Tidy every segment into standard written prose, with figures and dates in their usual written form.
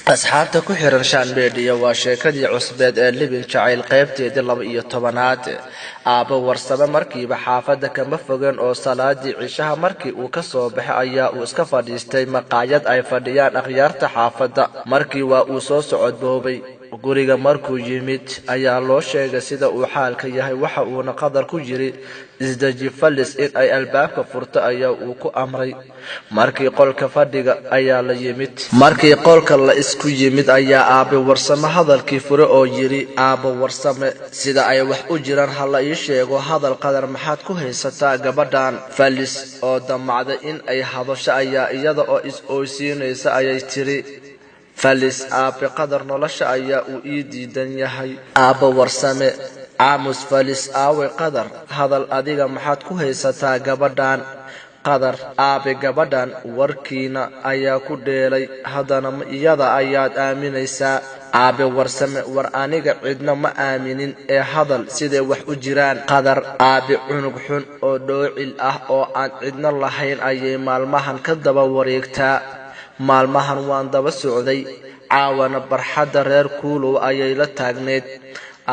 asxaabta ku xiran shan media waa sheekadii cusbeed ee libin jacayl qaybteedii 12aad aaba warsame markiiba xaafada kama fogaan oo salaadii cishaha markii uu ka soo baxay ayaa uu iska fadhiistay maqaayad ay fadhiyaan akhyaarta xaafada markii waa uu soo socodboobay guriga markuu yimid ayaa loo sheegay sida uu xaalka yahay waxa uuna qadar ku jiri isdaji falis in ay albaabka furto ayaa uu ku amray markii qolka fadhiga ayaa la yimid markii qolka la isku yimid ayaa aabe warsame hadalkii fure oo yiri aaba warsame sida ay wax u jiraan hala ii sheego hadal qadar maxaad ku haysataa gabadhan falis oo damacday in ay hadasho ayaa iyada oo is-ooysiinaysa ayay tiri falis aabe qadar nolosha ayaa uu ii diidan yahay aaba warsame aamus falis aawe qadar hadal adiga maxaad ku haysataa gabadhan qadar aabe gabadhan warkiina ayaa ku dheelay haddana iyada ayaad aaminaysaa aabe warsame war aniga cidna ma aaminin ee hadal sidee wax u jiraan qadar aabe cunug xun oo dhoocil ah oo aan cidna lahayn ayay maalmahan ka daba wareegtaa maalmahan waan daba socday caawana barxadda reer kuulow ayay la taagneed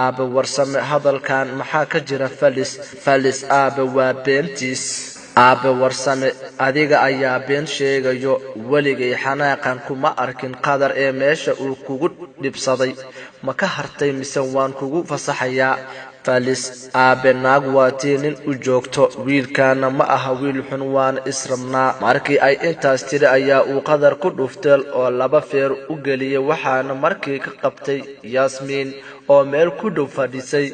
aabe warsame hadalkan maxaa ka jira falis aabe waa beentiis aabe warsame adiga ayaa been sheegayo weligay xanaaqan kuma arkin qadar ee meesha uu kugu dhibsaday ma ka hartay mise waan kugu fasaxayaa falis aabe naag waatii nin u joogto wiilkaana ma aha wiil xun waana israbnaa markii ay intaas tiri ayaa uu qadar ku dhufteel oo laba feer u geliyay waxaana markii ka qabtay yaasmiin oo meel ku dhow fadhisay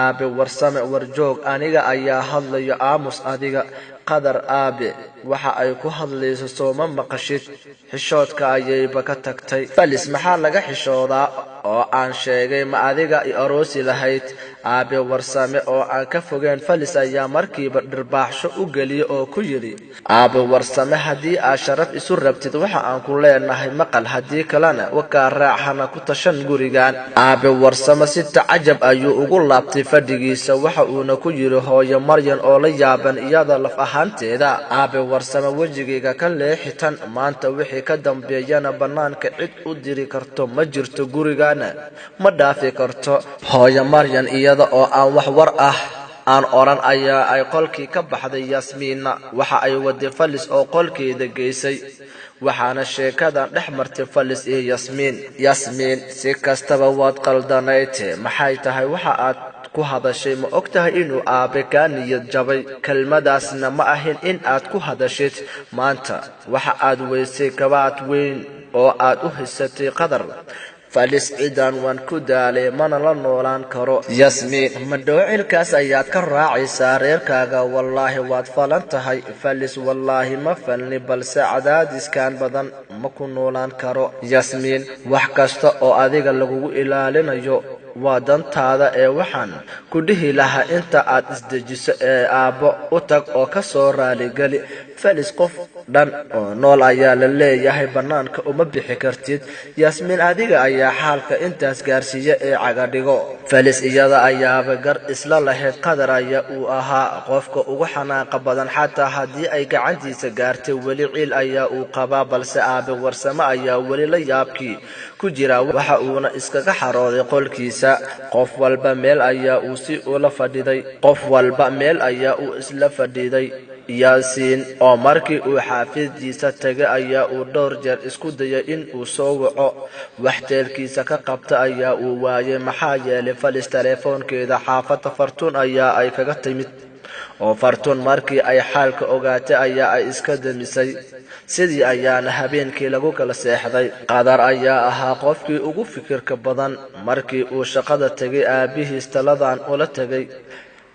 aabe warsame warjoog aniga ayaa hadlayo aamus adiga qadar aabe waxa ay ku hadlayso sooma maqashid xishoodka ayayba ka tagtay falis maxaa laga xishoodaa oo aan sheegay ma adiga i aroosi lahayd aabe warsame oo aan ka fogaan falis ayaa markiiba dhirbaaxsho u geliyay oo ku yiri aabe warsame haddii aad sharaf isu rabtid waxa aan ku leenahay maqal haddii kalena wakaa raaxana ku tashan gurigan aabe warsame si tacajab ayuu ugu laabtay fadhigiisa waxa uuna ku yiri hooyo maryan oo la yaaban iyada laf ahaanteeda aabe warsame wejigayga ka leexitan maanta wixii ka dambeeyana bannaanka cid u diri karto ma jirto gurigana ma dhaafi karto hooyo maryan iyada oo aan wax war ah aan oran ayaa ay qolkii ka baxday yaasmiinna waxa ay waday falis oo qolkeeda geysay waxaana sheekadan dhex martay falis iyo yaasmiin si kastaba waad qaldanayte maxay tahay waxa aad ku hadashay ma ogtahay inuu aabe kaa niyad jabay kelmadaasna ma ahin in aad ku hadashid maanta waxa aad weysay kabaad weyn oo aad u haysatay qadar falis ciidan waan ku daalay mana la noolaan karo yaasmiin ma dhoocilkaas ayaad ka raacaysaa reerkaaga wallaahi waad falan tahay falis wallaahi ma falni balse cadaadiskan badan ma ku noolaan karo yaasmiin wax kasta oo adiga lagugu ilaalinayo waa dantaada ee waxaan ku dhihi lahaa inta aad isdejiso ee aabbo u tag oo ka soo raaligeli falis qof dhan oo nool ayaa la leeyahay bannaanka uma bixi kartid yaasmiin adiga ayaa xaalka intaas gaarsiiya ee cagadhigo falis iyada ayaaba gar isla lahayd qadar ayaa uu ahaa qofka ugu xanaaqa badan xataa haddii ay gacantiisa gaartay weli ciil ayaa uu qabaa balse aabe warsame ayaa weli la yaabkii ku jira waxa uuna iskaga xarooday qolkiisa qof walba meel ayaa uu isla fadhiday yaasiin oo markii uu xaafiddiisa tagay ayaa uu dhowr jeer isku dayay in uu soo waco waxteelkiisa ka qabta ayaa uu waayay maxaa yeelay falis teleefoonkeeda xaafadda fartuun ayaa ay kaga timid oo fartuun markii ay xaalka ogaatay ayaa ay iska damisay sidii ayaana habeenkii lagu kala seexday qadar ayaa ahaa qofkii ugu fikirka badan markii uu shaqada tegay aabihiis taladan ula tegay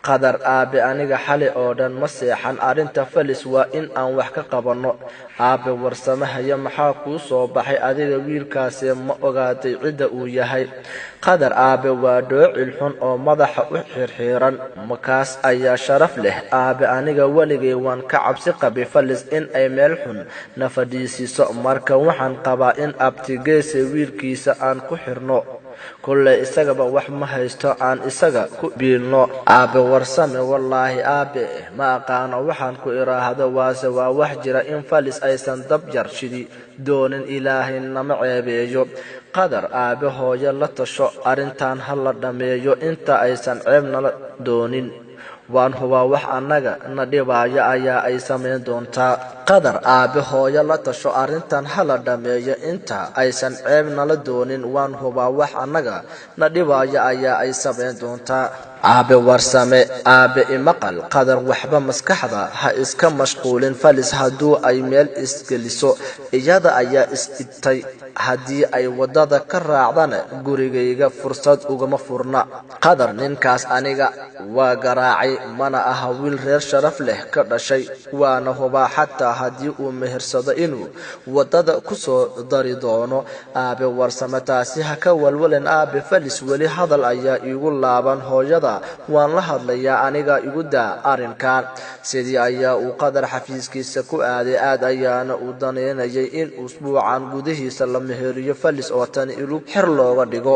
qadar aabe aniga xali oo dhan ma seexan arrinta falis waa in aan wax ka qabanno aabe warsame haya maxaa kuu soo baxay adiga wiilkaasi ma ogaatay cidda uu yahay qadar aabe waa dhoocil xun oo madaxa u xirxiiran makaas ayaa sharaf leh aabe aniga weligay waan ka cabsi qabay falis in ay meel xun na fadhiisiiso marka waxaan qabaa in abtigeese wiilkiisa aan ku xirno kulle isagaba wax ma haysto aan isaga ku biilno aabe warsame wallaahi aabe ma aqaano waxaan ku iraahdo waase waa wax jira in falis aysan dab jar shidi doonin ilaahay nama ceebeeyo qadar aabe hooyo la tasho arrintan ha la dhameeyo inta aysan ceeb nala doonin waan hubaa wax annaga na dhibaayo ayaa ay samayn doontaa qadar aabe hooyo la tasho arrintan ha la dhameeyo inta aysan ceeb nala doonin waan hubaa wax annaga na dhibaayo ayaa ay samayn doontaa aabe warsame aabe imaqal qadar waxba maskaxda ha iska mashquulin falis hadduu ay meel isgeliso iyada ayaa is-dhibtay haddii ay wadada ka raacdana gurigayga fursad ugama furna qadar ninkaas aniga waa garaacay mana aha wiil reer sharaf leh ka dhashay waana hubaa xataa haddii uu mehersado inuu wadada ku soo dari doono aabe warsame taasi ha ka walwalen aabe falis weli hadal ayaa iigu laaban hooyada waan la hadlayaa aniga igu daa arrinkan sidii ayaa uu qadar xafiiskiisa ku aaday aad ayaana u daneynayay in usbuucan gudihiisa la meheriyo falis oo tan ilug xir looga dhigo